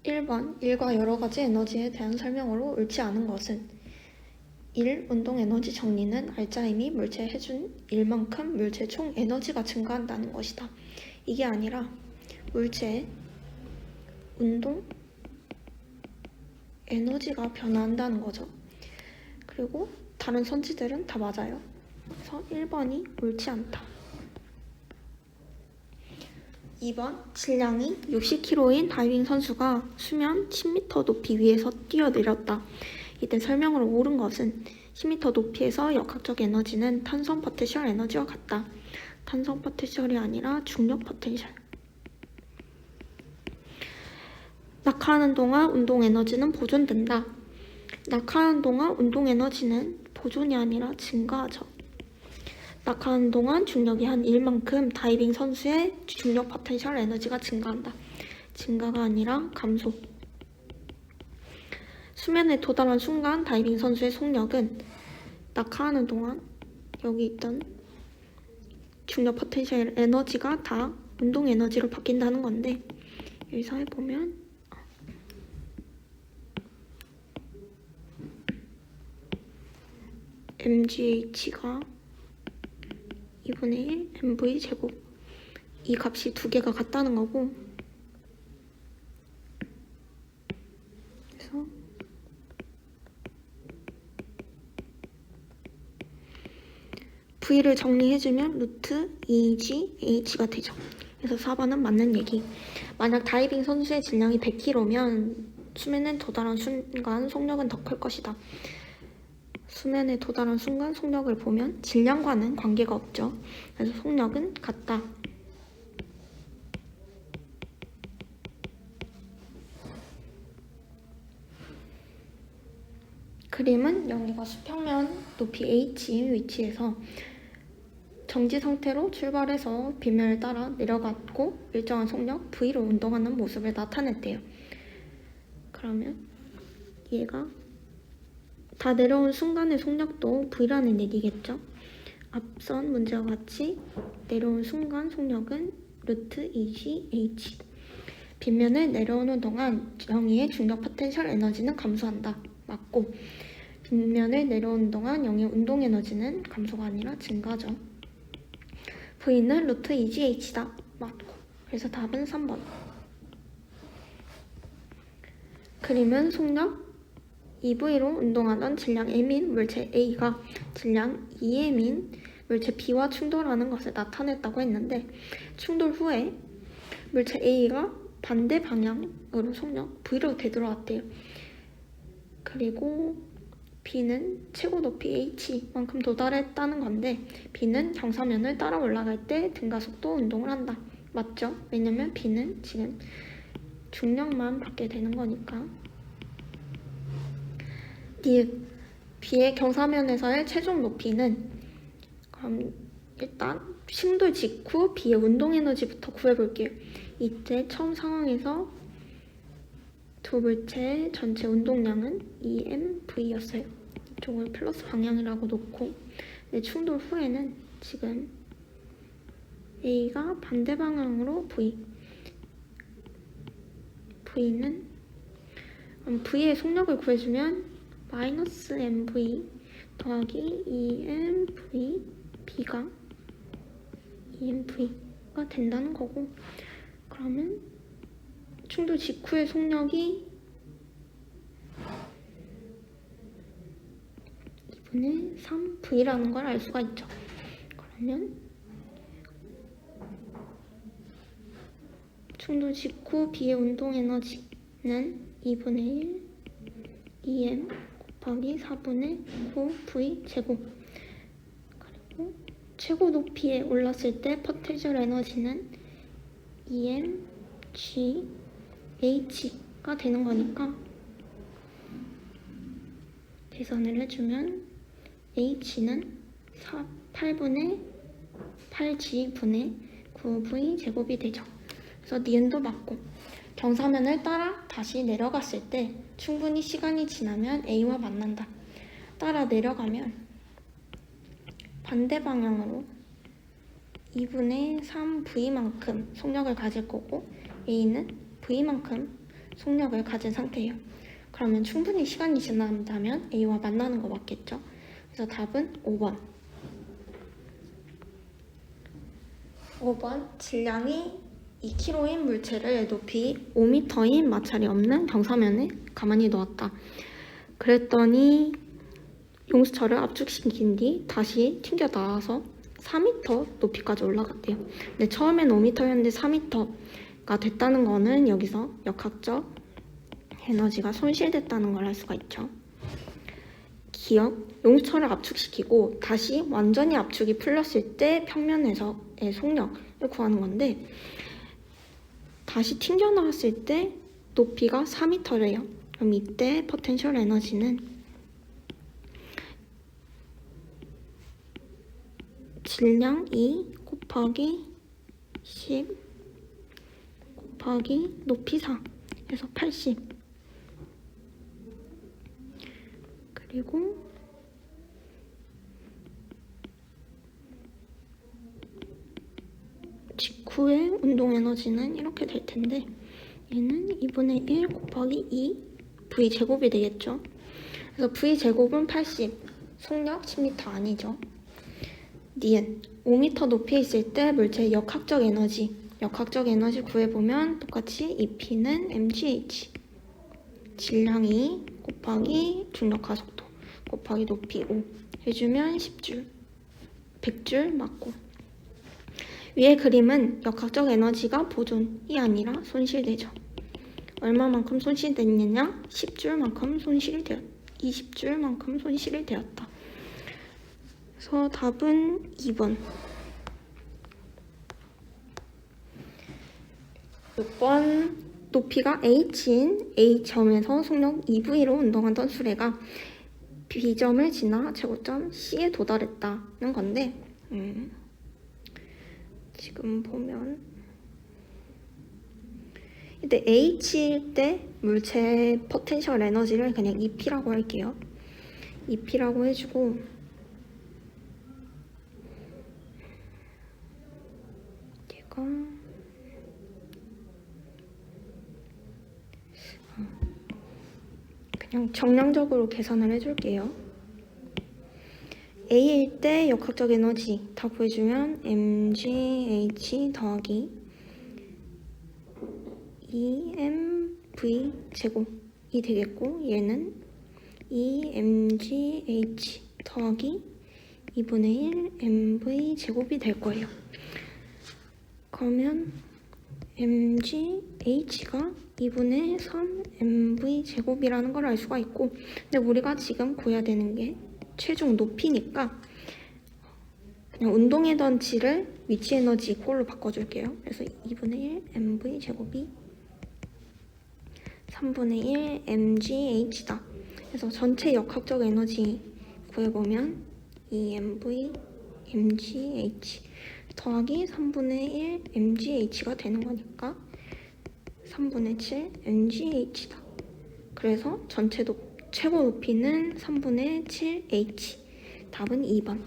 1번 일과 여러가지 에너지에 대한 설명으로 옳지 않은 것은 1. 운동 에너지 정리는 알짜임이 물체에 해준 일만큼 물체 총 에너지가 증가한다는 것이다. 이게 아니라 물체의 운동 에너지가 변화한다는 거죠. 그리고 다른 선지들은 다 맞아요. 그래서 1번이 옳지 않다. 2번 질량이 60kg인 다이빙 선수가 수면 10m 높이 위에서 뛰어내렸다. 이때 설명으로 옳은 것은 10m 높이에서 역학적 에너지는 탄성 포텐셜 에너지와 같다. 탄성 포텐셜이 아니라 중력 포텐셜. 낙하하는 동안 운동 에너지는 보존된다. 낙하하는 동안 운동 에너지는 보존이 아니라 증가하죠. 낙하하는 동안 중력이 한 1만큼 다이빙 선수의 중력 포텐셜 에너지가 증가한다. 증가가 아니라 감소. 수면에 도달한 순간 다이빙 선수의 속력은 낙하하는 동안 여기 있던 중력 포텐셜 에너지가 다 운동 에너지로 바뀐다는 건데 여기서 해보면 mgh가 2분의 1 mv 제곱 이 값이 두 개가 같다는 거고 그래서 v를 정리해주면 루트 2gh가 되죠. 그래서 4번은 맞는 얘기. 만약 다이빙 선수의 질량이 100kg면 수면에 도달한 순간 속력은 더 클 것이다. 수면에 도달한 순간 속력을 보면 질량과는 관계가 없죠. 그래서 속력은 같다. 그림은 여기가 수평면 높이 h인 위치에서 정지 상태로 출발해서 빗면을 따라 내려갔고 일정한 속력 V로 운동하는 모습을 나타냈대요. 그러면 얘가 다 내려온 순간의 속력도 V라는 얘기겠죠. 앞선 문제와 같이 내려온 순간 속력은 루트 2gh. 빗면을 내려오는 동안 영희의 중력 포텐셜 에너지는 감소한다. 맞고 빗면을 내려오는 동안 영희의 운동 에너지는 감소가 아니라 증가죠. V는 루트 2gh다. 맞고 그래서 답은 3번. 그림은 속력 2V로 운동하던 질량 M인 물체 A가 질량 2M인 물체 B와 충돌하는 것을 나타냈다고 했는데 충돌 후에 물체 A가 반대 방향으로 속력 V로 되돌아왔대요. 그리고 B는 최고 높이 H만큼 도달했다는 건데 B는 경사면을 따라 올라갈 때 등가속도 운동을 한다. 맞죠? 왜냐면 B는 지금 중력만 받게 되는 거니까. B의 경사면에서의 최종 높이는 그럼 일단 충돌 직후 B의 운동 에너지부터 구해볼게요. 이때 처음 상황에서 두 물체의 전체 운동량은 2mv였어요. 이쪽을 플러스 방향이라고 놓고 근데 충돌 후에는 지금 A가 반대 방향으로 V는 V의 속력을 구해주면 마이너스 mv 더하기 2mv B가 2mv가 된다는 거고 그러면 충돌 직후의 속력이 2분의 3v라는 걸 알 수가 있죠. 그러면 충돌 직후 B의 운동 에너지는 2분의 1 2m 곱하기 4분의 9v 제곱 그리고 최고 높이에 올랐을 때 포텐셜 에너지는 2mgh가 되는 거니까 계산을 해주면 h는 8분의 8g분의 9v 제곱이 되죠. 그래서 니은도 맞고 경사면을 따라 다시 내려갔을 때 충분히 시간이 지나면 A와 만난다. 따라 내려가면 반대 방향으로 2분의 3V만큼 속력을 가질 거고 A는 V만큼 속력을 가진 상태예요. 그러면 충분히 시간이 지난다면 A와 만나는 거 맞겠죠? 그래서 답은 5번. 5번, 질량이 2kg인 물체를 높이 5m인 마찰이 없는 경사면에 가만히 놓았다. 그랬더니 용수철을 압축시킨 뒤 다시 튕겨 나와서 4m 높이까지 올라갔대요. 근데 처음엔 5m였는데 4m가 됐다는 거는 여기서 역학적 에너지가 손실됐다는 걸 알 수가 있죠. 기억, 용수철을 압축시키고 다시 완전히 압축이 풀렸을 때 평면에서의 속력을 구하는 건데, 다시 튕겨 나왔을 때 높이가 4m래요. 그럼 이때 포텐셜 에너지는 질량 2 곱하기 10 곱하기 높이 4 해서 80. 그리고 직후의 운동 에너지는 이렇게 될 텐데, 얘는 2분의 1 곱하기 2 V 제곱이 되겠죠. 그래서 V 제곱은 80, 속력 10m 아니죠. 니은 5m 높이에 있을 때 물체의 역학적 에너지 구해보면 똑같이 EP는 mgh, 질량이 곱하기 중력 가속도 곱하기 높이 5 해주면 10줄, 100줄 맞고, 위의 그림은 역학적 에너지가 보존이 아니라 손실되죠. 얼마만큼 손실됐느냐? 10줄만큼 손실이 되었다. 20줄만큼 손실이 되었다. 그래서 답은 2번. 6번, 높이가 h인 A점에서 속력 2V로 운동하던 수레가 B점을 지나 최고점 C에 도달했다는 건데, 지금 보면 이때 H일 때 물체의 포텐셜 에너지를 그냥 EP라고 할게요. EP라고 해주고, 얘가 그냥 정량적으로 계산을 해줄게요. A일 때 역학적 에너지 다 구해주면 mgh 더하기 2mv 제곱이 되겠고, 얘는 2mgh 더하기 2분의 1 mv 제곱이 될 거예요. 그러면 mgh가 2분의 3 mv 제곱이라는 걸 알 수가 있고, 근데 우리가 지금 구해야 되는 게 최종 높이니까 그냥 운동 에너지를 위치 에너지 이꼴로 바꿔줄게요. 그래서 2분의 1 mv 제곱이 3분의 1 mgh다. 그래서 전체 역학적 에너지 구해보면 2mv mgh 더하기 3분의 1 mgh가 되는 거니까 3분의 7 mgh다. 그래서 전체 최고 높이는 3분의 7h. 답은 2번.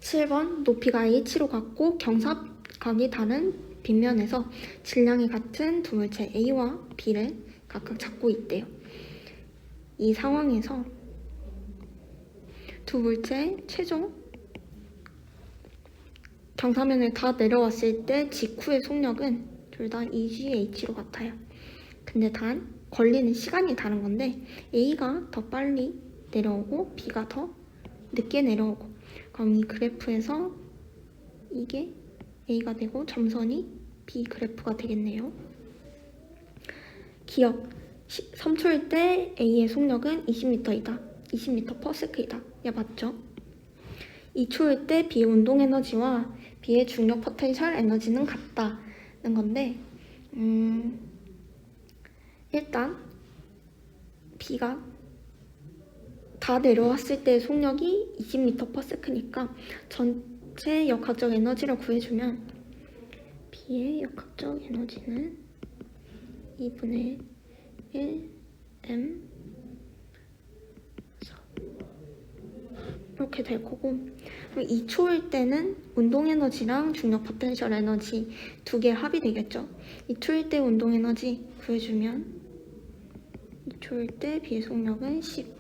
7번, 높이가 h로 같고 경사각이 다른 빗면에서 질량이 같은 두 물체 A와 B를 각각 잡고 있대요. 이 상황에서 두 물체의 최종 경사면을 다 내려왔을 때 직후의 속력은 둘 다 EGH로 같아요. 근데 단 걸리는 시간이 다른 건데, A가 더 빨리 내려오고 B가 더 늦게 내려오고, 그럼 이 그래프에서 이게 A가 되고 점선이 B 그래프가 되겠네요. 기억, 3초일 때 A의 속력은 20m이다. 20m/s이다. 야, 맞죠? 2초일 때 B의 운동 에너지와 B의 중력 포텐셜 에너지는 같다는 건데, 일단 B가 다 내려왔을 때 속력이 20m/s니까 전체 역학적 에너지를 구해주면 B의 역학적 에너지는 2분의 1 m 이렇게 될 거고, 그럼 2초일 때는 운동 에너지랑 중력 포텐셜 에너지 두 개 합이 되겠죠. 2초일 때 운동 에너지 구해주면 2초일 때 B의 속력은 10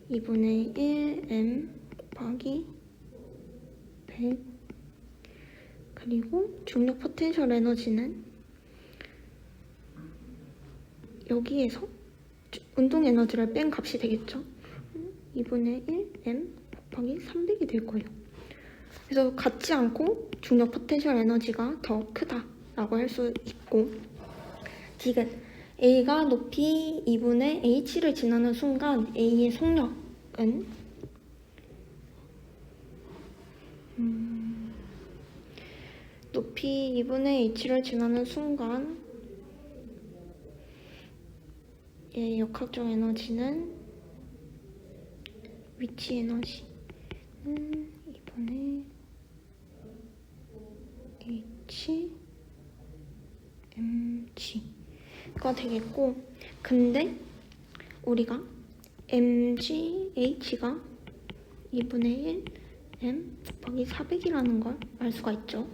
2분의 1 m 곱하기 100 그리고 중력 포텐셜 에너지는 여기에서 운동 에너지를 뺀 값이 되겠죠. 2분의 1 m 곱하기 300이 될 거예요. 그래서 같지 않고 중력 포텐셜 에너지가 더 크다라고 할 수 있고, 디귿 A가 높이 2분의 h를 지나는 순간 A의 속력은 높이 2분의 h를 지나는 순간 얘의 역학적 에너지는 위치 에너지는 2분의 h mg가 되겠고, 근데 우리가 mgh가 2분의 1 m 곱하기 400이라는 걸 알 수가 있죠.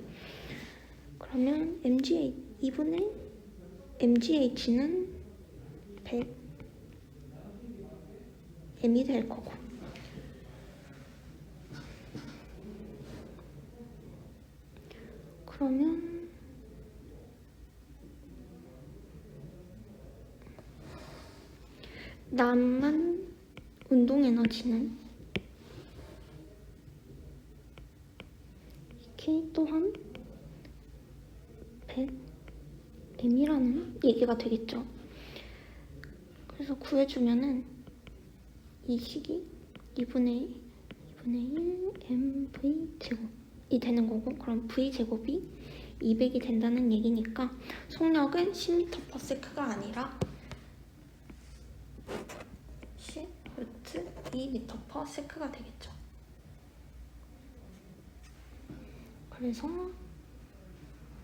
그러면 mgh mgh는 100 m이 될 거고, 그러면 남은 운동 에너지는 이렇게 또한 100 m이라는 얘기가 되겠죠. 그래서 구해주면은 이 식이 2분의 1 mv 제곱이 되는 거고, 그럼 v 제곱이 200이 된다는 얘기니까 속력은 10m/s가 아니라 10√2m/s가 되겠죠. 그래서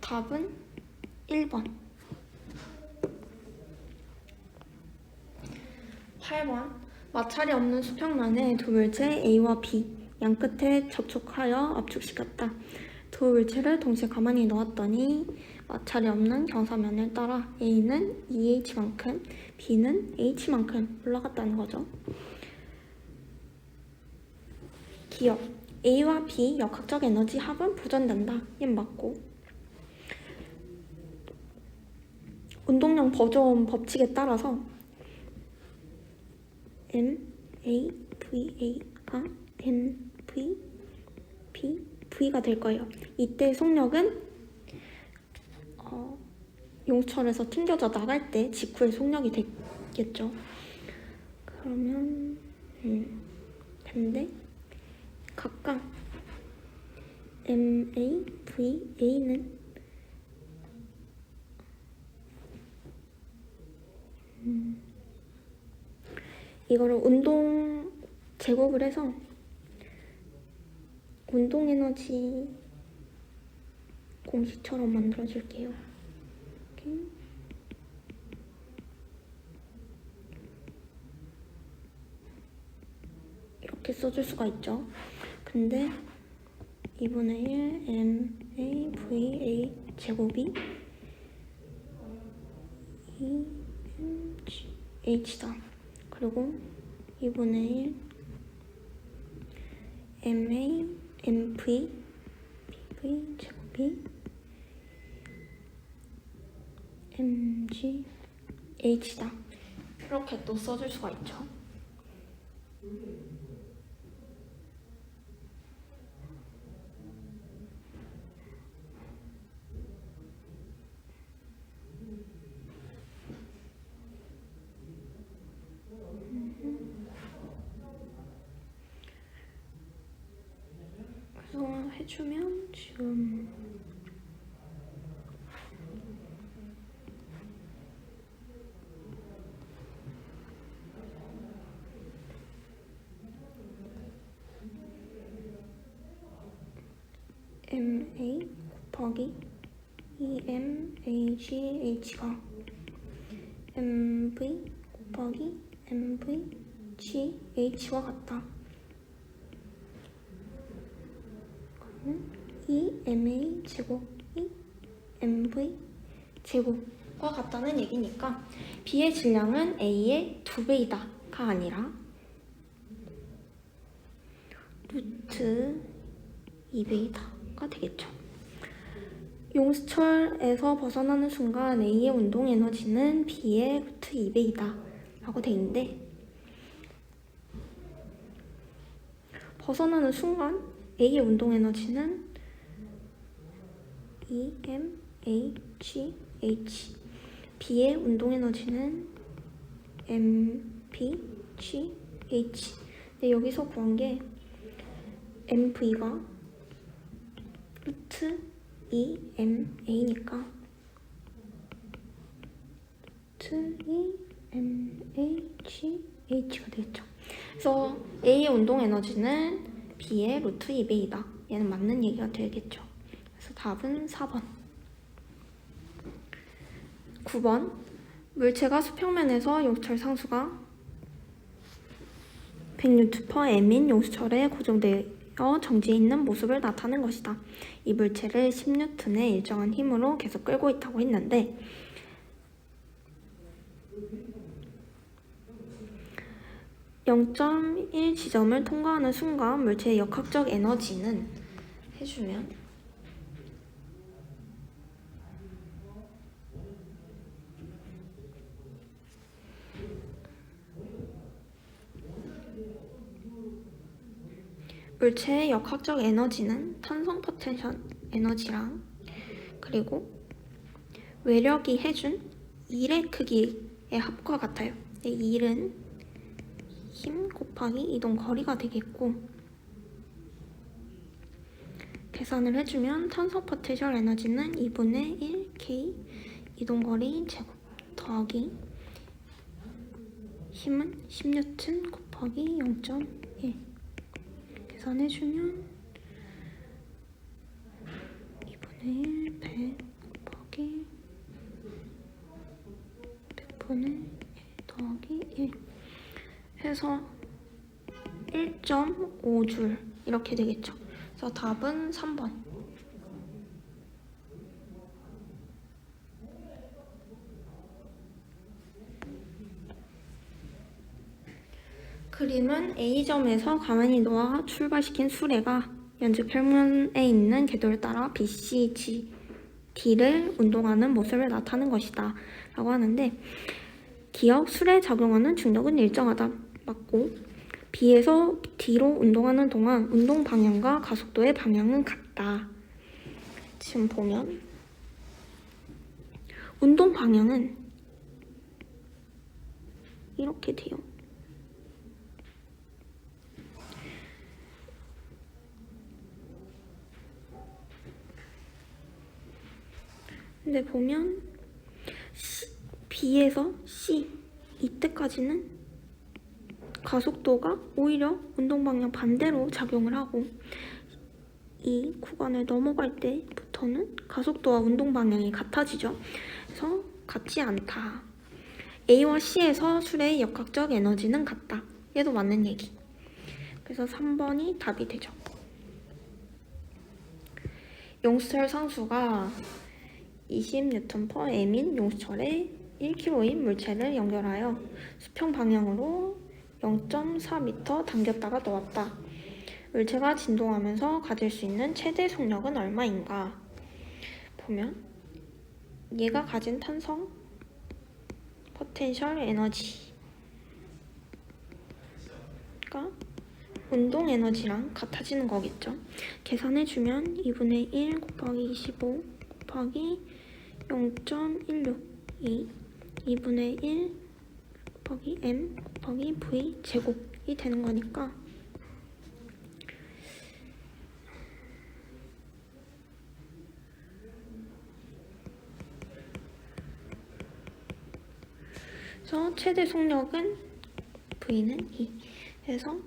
답은 1번. 8번. 마찰이 없는 수평면에 두 물체 A와 B 양 끝에 접촉하여 압축시켰다. 두 물체를 동시에 가만히 놓았더니 마찰이 없는 경사면을 따라 A는 2h만큼 B는 h만큼 올라갔다는 거죠. 기억. A와 B 역학적 에너지 합은 보존된다. 얘 맞고, 운동량 보존 법칙에 따라서 MAVA가 MV, V가 될 거예요. 이때 속력은 용철에서 튕겨져 나갈 때 직후의 속력이 되겠죠. 그러면 근데 각각 MAVA는 이거를 운동 제곱을 해서 운동 에너지 공식처럼 만들어 줄게요. 이렇게. 이렇게 써줄 수가 있죠. 근데 2분의 1 MAVA 제곱이 2mgh다. 그리고 2분의 1 MAMV 제곱이 mgh다. 이렇게 또 써줄 수가 있죠. 그래서 해주면 지금 MA 곱하기 2MAGH가 MV 곱하기 MVGH와 같다. 2ma 제곱이 mv 제곱과 같다는 얘기니까 B의 질량은 A의 2배이다가 아니라 루트 2배이다가 되겠죠. 용수철에서 벗어나는 순간 A의 운동 에너지는 B의 루트 2배이다 라고 돼 있는데, 벗어나는 순간 A의 운동 에너지는 EMHH, B의 운동 에너지는 MPGH. 근데 여기서 구한 게 MV가 루트 2MA니까 루트 2MHH가 되겠죠. 그래서 A의 운동 에너지는 B의 루트 2배이다. 얘는 맞는 얘기가 되겠죠. 그래서 답은 4번. 9번. 물체가 수평면에서 용수철 상수가 100Nm 용수철에 고정되어 정지해 있는 모습을 나타낸 것이다. 이 물체를 10N의 일정한 힘으로 계속 끌고 있다고 했는데, (0.1) 지점을 통과하는 순간 물체의 역학적 에너지는 해주면 물체의 역학적 에너지는 탄성 포텐셜 에너지랑 그리고 외력이 해준 1의 크기의 합과 같아요. 1은 힘 곱하기 이동 거리가 되겠고, 계산을 해주면 탄성 포텐셜 에너지는 2분의 1 K 이동 거리 제곱 더하기 힘은 10N 곱하기 0.1 계산해주면 2분의 1 100 곱하기 100분의 1 더하기 1 해서 1.5줄 이렇게 되겠죠. 그래서 답은 3번. 그림은 A점에서 가만히 놓아 출발시킨 수레가 연주 평면에 있는 궤도를 따라 BC, G, D를 운동하는 모습을 나타낸 것이다 라고 하는데, 기억 수레에 작용하는 중력은 일정하다 맞고, B에서 D로 운동하는 동안 운동 방향과 가속도의 방향은 같다. 지금 보면 운동 방향은 이렇게 돼요. 근데 보면 B에서 C 이때까지는 가속도가 오히려 운동 방향 반대로 작용을 하고, 이 구간을 넘어갈 때부터는 가속도와 운동 방향이 같아지죠. 그래서 같지 않다. A와 C에서 수레의 역학적 에너지는 같다. 얘도 맞는 얘기. 그래서 3번이 답이 되죠. 용수철 상수가 20N/m인 용수철에 1kg인 물체를 연결하여 수평 방향으로 0.4m 당겼다가 놓았다. 물체가 진동하면서 가질 수 있는 최대 속력은 얼마인가? 보면 얘가 가진 탄성 포텐셜 에너지가 운동 에너지랑 같아지는 거겠죠. 계산해주면 2분의 1 곱하기 25 곱하기 0.162 2분의 1 곱하기 m 곱하기 v 제곱이 되는 거니까 그래서 최대 속력은 v는 2 해서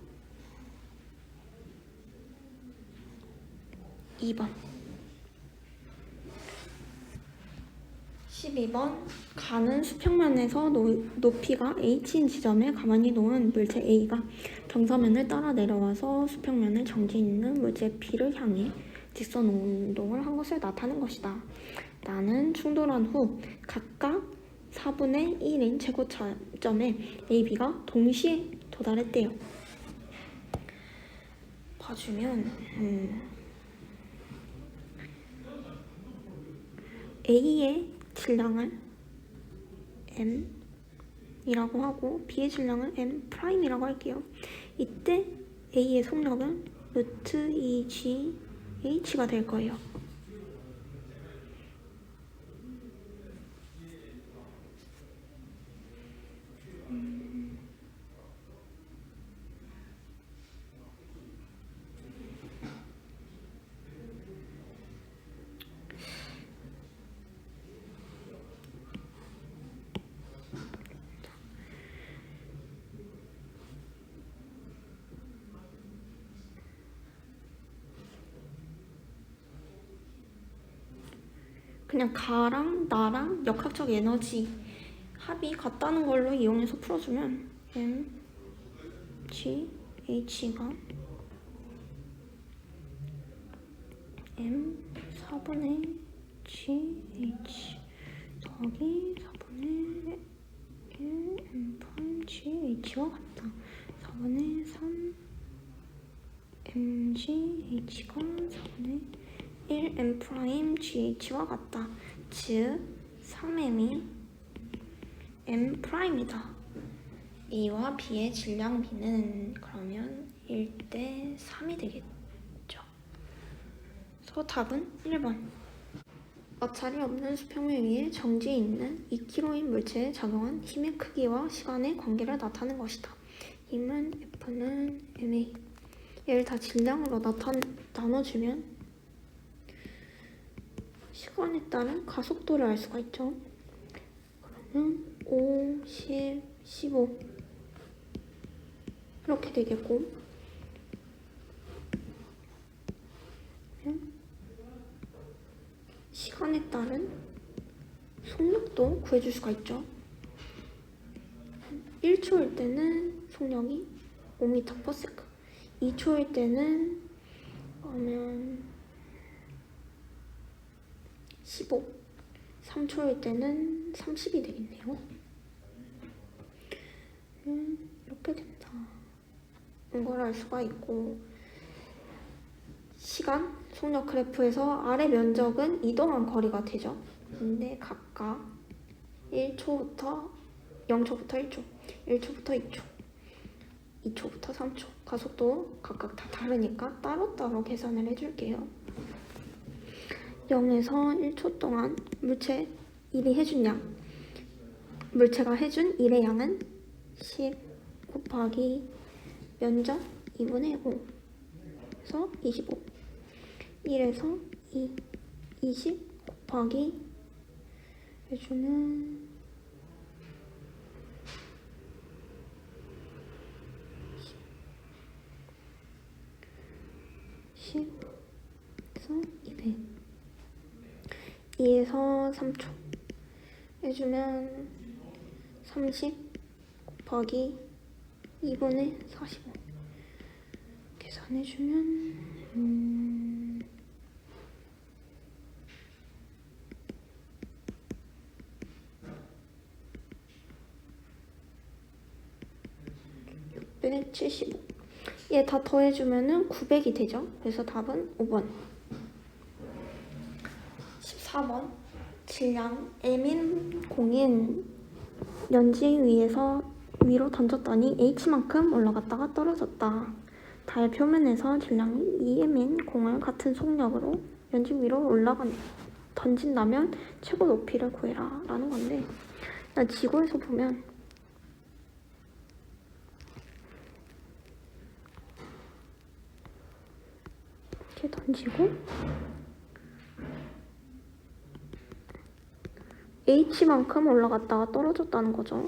2번. 12번. 가는 수평면에서 높이가 h인 지점에 가만히 놓은 물체 A가 경사면을 따라 내려와서 수평면을 정지 있는 물체 B를 향해 직선 운동을 한 것을 나타낸 것이다. 나는 충돌한 후 각각 4분의 1인 최고점에 A, B가 동시에 도달했대요. 봐주면 A의 질량을 M이라고 하고 B의 질량을 M'이라고 할게요. 이때 A의 속력은 루트 2GH가 될 거예요. 그냥 가랑 나랑 역학적 에너지 합이 같다는 걸로 이용해서 풀어주면 mgh가 m 4분의 gh 더하기 4분의 1 m'-gh와 같다. 4분의 3 mgh가 4분의 1 m'gh와 같다. 즉 3m이 m'이다. A와 B의 질량 B는 그러면 1대 3이 되겠죠. 그래서 답은 1번. 마찰이 없는 수평면 위에 정지해 있는 2kg인 물체에 작용한 힘의 크기와 시간의 관계를 나타낸 것이다. 힘은 F는 ma. 얘를 다 질량으로 나눠주면 시간에 따른 가속도를 알 수가 있죠. 그러면 5, 10, 15 이렇게 되겠고, 시간에 따른 속력도 구해줄 수가 있죠. 1초일 때는 속력이 5m/s, 2초일 때는 그러면 15, 3초일 때는 30이 되겠네요. 이렇게 된다. 이걸 알 수가 있고, 시간, 속력 그래프에서 아래 면적은 이동한 거리가 되죠. 근데 각각 1초부터 0초부터 1초, 1초부터 2초, 2초부터 3초 가속도 각각 다 다르니까 따로따로 계산을 해줄게요. 0에서 1초 동안 물체 1이 해준 양, 물체가 해준 1의 양은 10 곱하기 면적 2분의 5 그래서 25. 1에서 2, 20 곱하기 해주는 10에서 200. 2에서 3초 해주면 30 곱하기 2분의 45 계산해주면 675. 얘 다 더해주면은 900이 되죠. 그래서 답은 5번. 14번. 질량 m인 공인 연지 위에서 위로 던졌더니 h만큼 올라갔다가 떨어졌다. 달 표면에서 질량이 2m인 공을 같은 속력으로 연지 위로 던진다면 최고 높이를 구해라 라는 건데, 지구에서 보면 이렇게 던지고 h만큼 올라갔다가 떨어졌다는 거죠.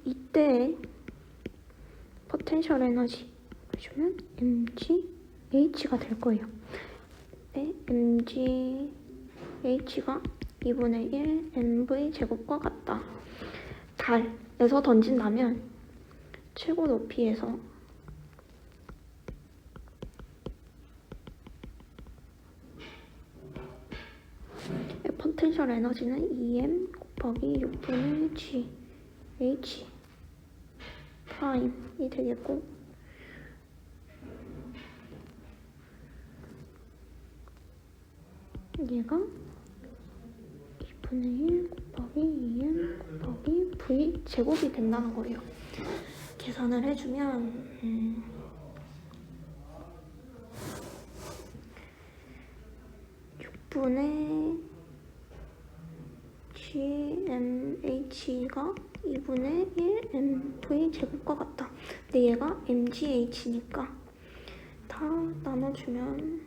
이때 포텐셜 에너지 해주면 mgh가 될 거예요. 네, mgh가 2분의 1 mv 제곱과 같다. 달에서 던진다면 최고 높이에서 포텐셜 에너지는 EM 곱하기 6분의 G H 프라임이 되겠고, 얘가 2분의 1 곱하기 2M 곱하기 V 제곱이 된다는 거예요. 계산을 해주면 6분의 GMH가 2분의 1 MV 제곱과 같다. 근데 얘가 MGH니까 다 나눠주면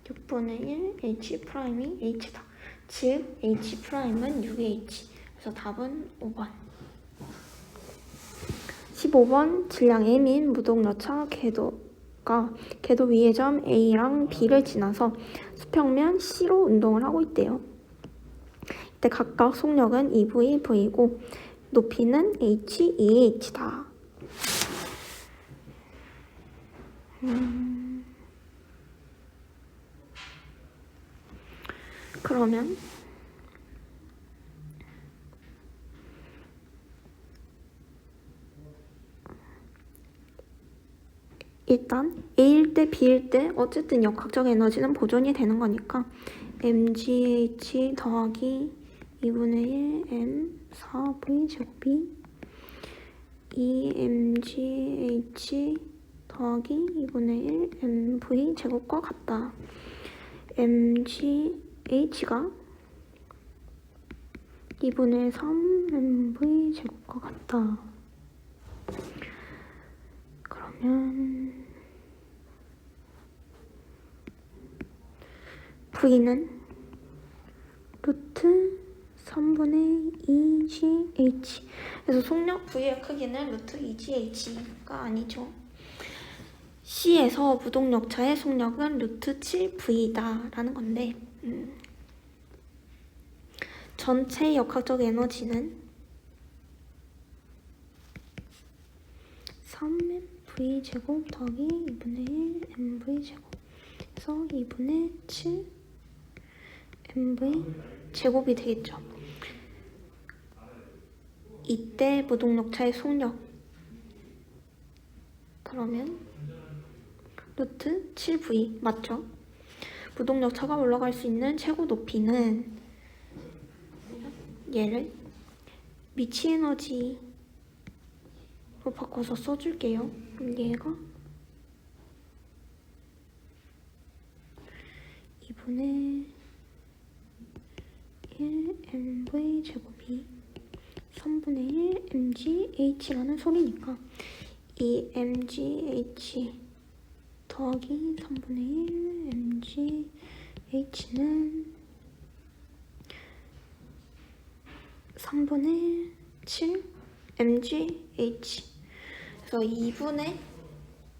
6분의 1 H 프라임이 H다. 즉 H 프라임은 6H. 그래서 답은 5번. 15번 질량 M인 무동열차 궤도 위의 점 A랑 B를 지나서 수평면 C로 운동을 하고 있대요. 이때 각각 속력은 EV, V고 높이는 H, EH다. 그러면 일단 A일 때 B일 때 어쨌든 역학적 에너지는 보존이 되는 거니까 MGH 더하기 2분의 1 M 4V 제곱이 2MGH 더하기 2분의 1 MV 제곱과 같다. MGH가 2분의 3 MV 제곱과 같다. 그러면 V는 루트 3분의 2GH. 그래서 속력 V의 크기는 루트 2GH가 아니죠. C에서 무동력차의 속력은 루트 7V다 라는 건데, 전체 역학적 에너지는 3MV 제곱 더하기 2분의 1 MV 제곱 그래서 2분의 7 MV 제곱이 되겠죠. 이때 무동력차의 속력, 그러면 루트 7V 맞죠? 무동력차가 올라갈 수 있는 최고 높이는, 얘를 미치 에너지로 바꿔서 써줄게요. 얘가 2분의 1 MV 제곱이 3분의 1 MGH라는 소리니까 이 MGH 더하기 3분의 1 MGH는 3분의 7 MGH. 그래서 2분의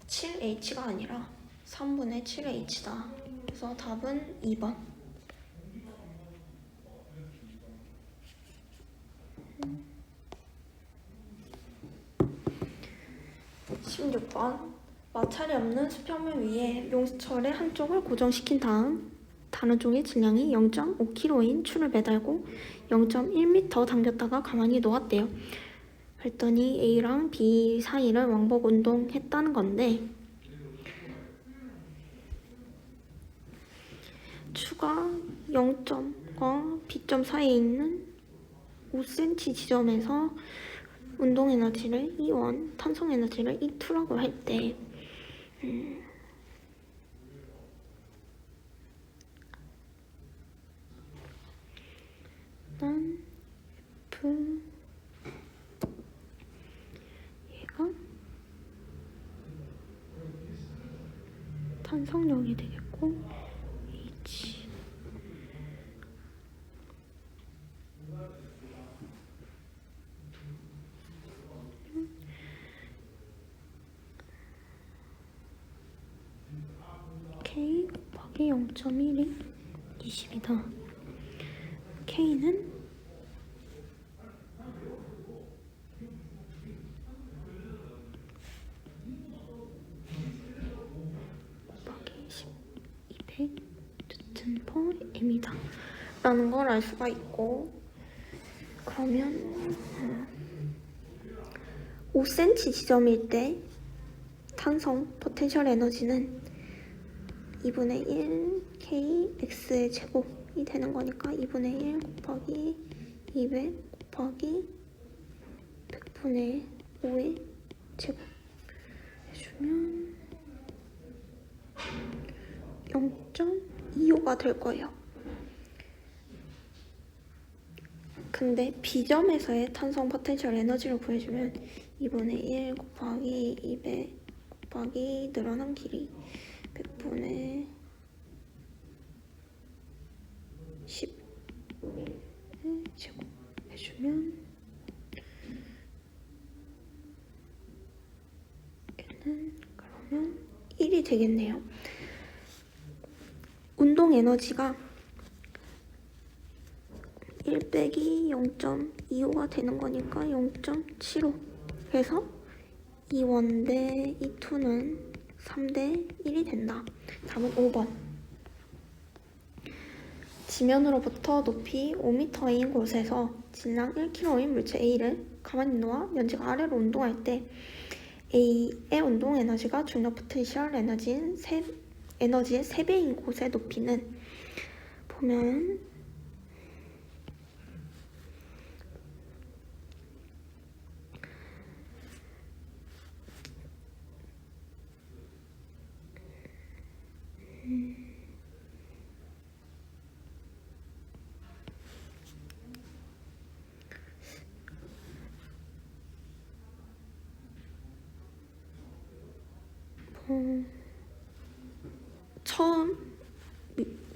7H가 아니라 3분의 7H다. 그래서 답은 2번. 16번. 마찰이 없는 수평면 위에 용수철의 한쪽을 고정시킨 다음 다른 쪽의 질량이 0.5kg인 추를 매달고 0.1m 당겼다가 가만히 놓았대요. 그랬더니 A랑 B 사이를 왕복 운동했다는 건데, 추가 0점과 B점 사이에 있는 5cm 지점에서 운동 에너지를 E1, 탄성 에너지를 E2라고 할 때 일단 F 얘가 탄성력이 되겠고 H L이 0.1이 20이다. K는 곱하기 200 Nm 라는 걸 알 수가 있고, 그러면 5cm 지점일 때 탄성 포텐셜 에너지는 2분의 1 kx의 제곱이 되는 거니까 2분의 1 곱하기 200 곱하기 100분의 5의 제곱 해주면 0.25가 될 거예요. 근데 B점에서의 탄성 포텐셜 에너지를 구해주면 2분의 1 곱하기 200 곱하기 늘어난 길이 100분의 10의 제곱 해주면 얘는 그러면 1이 되겠네요. 운동 에너지가 1 빼기 0.25가 되는 거니까 0.75 그래서 2원 대 2투는 3대 1이 된다. 답은 5번. 지면으로부터 높이 5m인 곳에서 질량 1kg인 물체 A를 가만히 놓아 연지가 아래로 운동할 때 A의 운동 에너지가 중력 포텐셜 에너지의 3배인 곳의 높이는 보면 처음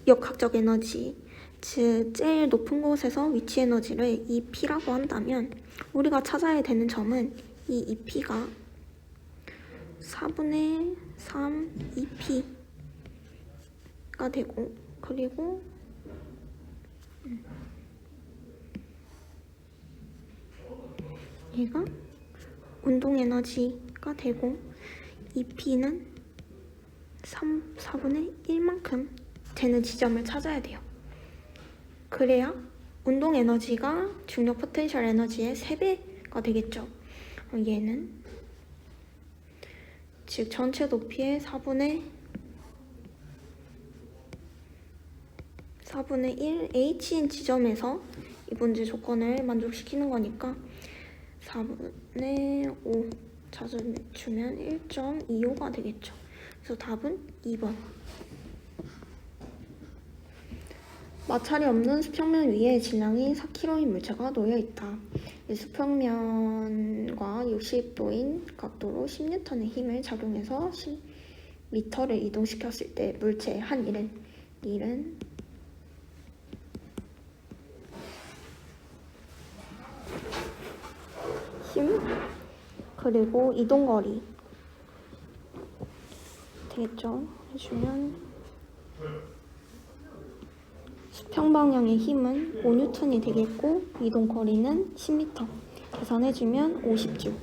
역학적 에너지, 즉 제일 높은 곳에서 위치 에너지를 EP라고 한다면 우리가 찾아야 되는 점은 이 EP가 4분의 3 EP가 되고, 그리고 얘가 운동 에너지가 되고 EP는 4분의 1만큼 되는 지점을 찾아야 돼요. 그래야 운동 에너지가 중력 포텐셜 에너지의 3배가 되겠죠. 얘는 즉 전체 높이의 4분의 1 H인 지점에서 이 문제 조건을 만족시키는 거니까 4분의 5 자주면 1.25가 되겠죠. 그래서 답은 2번. 마찰이 없는 수평면 위에 질량이 4kg인 물체가 놓여있다. 이 수평면과 60도인 각도로 10N의 힘을 작용해서 10m를 이동시켰을 때 물체의 한 일은 힘 그리고 이동거리 되겠죠. 해주면 수평 방향의 힘은 5N이 되겠고 이동거리는 10m. 계산해주면 50줄.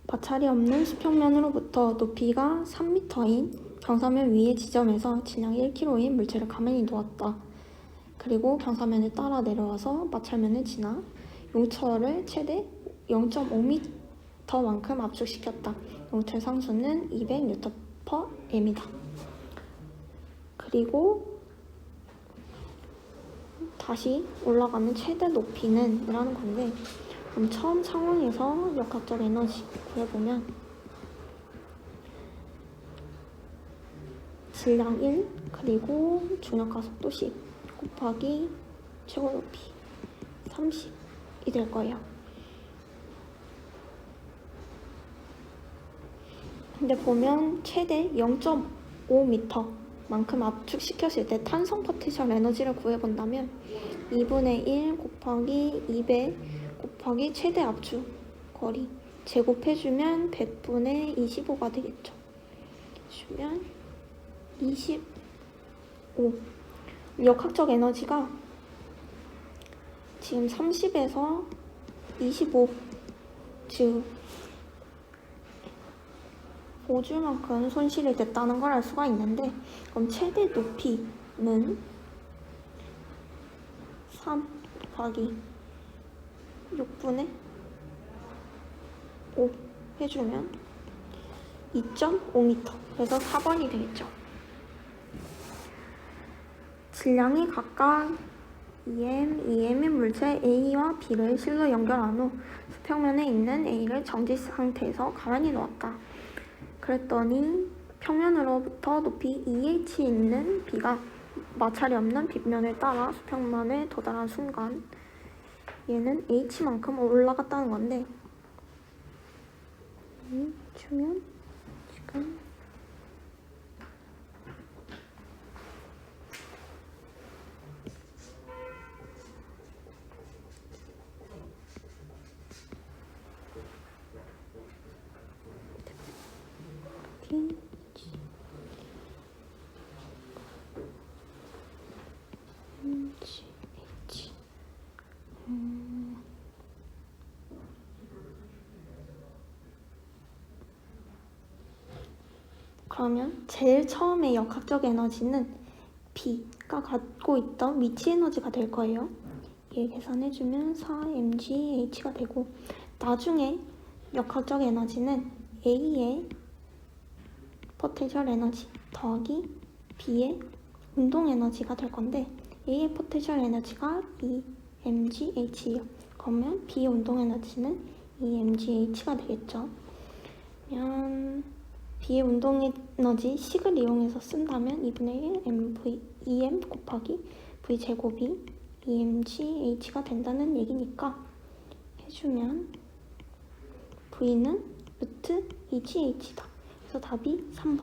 마찰이 없는 수평면으로부터 높이가 3m인 경사면 위의 지점에서 질량이 1kg인 물체를 가만히 놓았다. 그리고 경사면을 따라 내려와서 마찰면을 지나 용철을 최대 0.5m만큼 압축시켰다. 용철 상수는 200Nm/m이다. 그리고 다시 올라가는 최대 높이는 이라는 건데, 그럼 처음 상황에서 역학적 에너지 구해보면 질량 1 그리고 중력가속도 10 곱하기 최고 높이 30이 될 거예요. 근데 보면 최대 0.5m만큼 압축시켰을 때 탄성 포텐셜 에너지를 구해본다면 2분의 1 곱하기 200 곱하기 최대 압축 거리 제곱해주면 100분의 25가 되겠죠. 해주면 25. 역학적 에너지가 지금 30에서 25, 즉 5줄만큼 손실이 됐다는 걸 알 수가 있는데, 그럼 최대 높이는 3 곱하기 6분의 5 해주면 2.5m. 그래서 4번이 되겠죠. 질량이 각각 EM의 물체 A와 B를 실로 연결한 후 수평면에 있는 A를 정지 상태에서 가만히 놓았다. 그랬더니 평면으로부터 높이 EH에 있는 B가 마찰이 없는 빗면을 따라 수평면에 도달한 순간 얘는 H만큼 올라갔다는 건데, 주면 지금 그러면 제일 처음에 역학적 에너지는 B가 갖고 있던 위치 에너지가 될 거예요. 얘 계산해주면 4mgH가 되고, 나중에 역학적 에너지는 A의 포텐셜 에너지 더하기 B의 운동 에너지가 될 건데, A의 포텐셜 에너지가 2mgH예요. 그러면 B의 운동 에너지는 2mgH가 되겠죠. 그러면 B의 운동 에너지 식을 이용해서 쓴다면 2분의 1 EM 곱하기 V 제곱이 2mgH가 된다는 얘기니까 해주면 V는 루트 2gH다. 그래서 답이 3번.